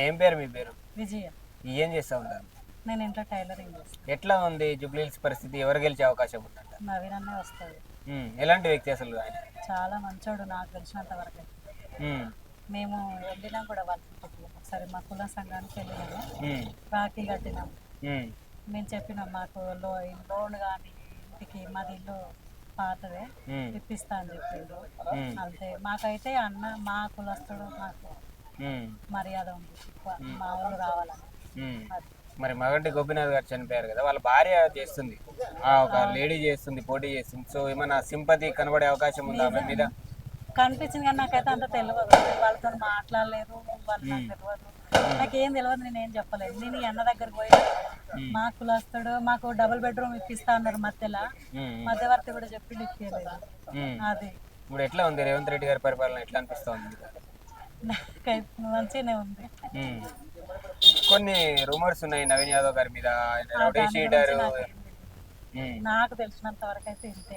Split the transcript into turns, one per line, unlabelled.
ఏం పేరు మీ పేరు?
విజయ.
ఏం చేస్తా ఉంటారు?
నేను ఇంట్లో టైలరింగ్ చేస్తాను.
ఎట్లా ఉంది జూబ్లీహిల్స్ పరిస్థితి? ఎవరు గెలిచే అవకాశం ఉందంట?
నవీన్ అన్నే వస్తుంది.
ఎలాంటి వ్యక్తి అసలు ఆయన?
చాలా మంచోడు నాకు తెలిసినంత వరకు.
ఉమ్,
మేము వెళ్ళినాం కూడా వాళ్ళ ఇంటికి ఒకసారి మా కుల సంఘానికి వెళ్ళినాము.
ఉమ్,
రాఖీ కట్టినాం.
ఉమ్,
మేము చెప్పినాం మాకు లోన్ కానీ ఇంటికి మాది ఇల్లు పాతదే
ఉమ్,
ఇప్పిస్తా అని చెప్పిండు.
ఉమ్,
అంతే. మాకైతే అన్న మా కులస్తుడు మాకు
ఉమ్,
మర్యాద ఉంది ఎక్కువ. మా వాళ్ళు రావాలని.
ఉమ్.
అది
మరి మగంటి గోపీనాథ్ గారు చనిపోయారు కదా, వాళ్ళ భార్య చేస్తుంది, ఒక లేడీ చేస్తుంది, పోటీ చేస్తుంది. సో ఏమైనా సింపతి కనబడే అవకాశం ఉందా ఆమె మీద?
కనిపించింది కానీ నాకైతే అంత తెలియదు. వాళ్ళతో మాట్లాడలేదు, వాళ్ళు నాకు తెలియదు. నాకేం తెలియదు, నేనేం చెప్పలేదు. నేను ఈ అన్న దగ్గరికి పోయి మా కులస్తుడు మాకు డబుల్ బెడ్రూమ్ ఇప్పిస్తా అన్నారు మధ్యలో. మధ్యవర్తి కూడా చెప్పి ఇప్పించలేదు. అది
ఇప్పుడు ఎట్లా ఉంది రేవంత్ రెడ్డి గారి పరిపాలన? ఎట్లా అనిపిస్తా ఉంది?
నాకైతే మంచిగానే ఉంది.
కొన్ని రూమర్స్ ఉన్నాయి నవీన్ యాదవ్ గారి మీద, ఆయన రౌడీ
దాని
షీటర్.
గురించి నాకు తెలిసినంత వరకు అయితే ఇంతే.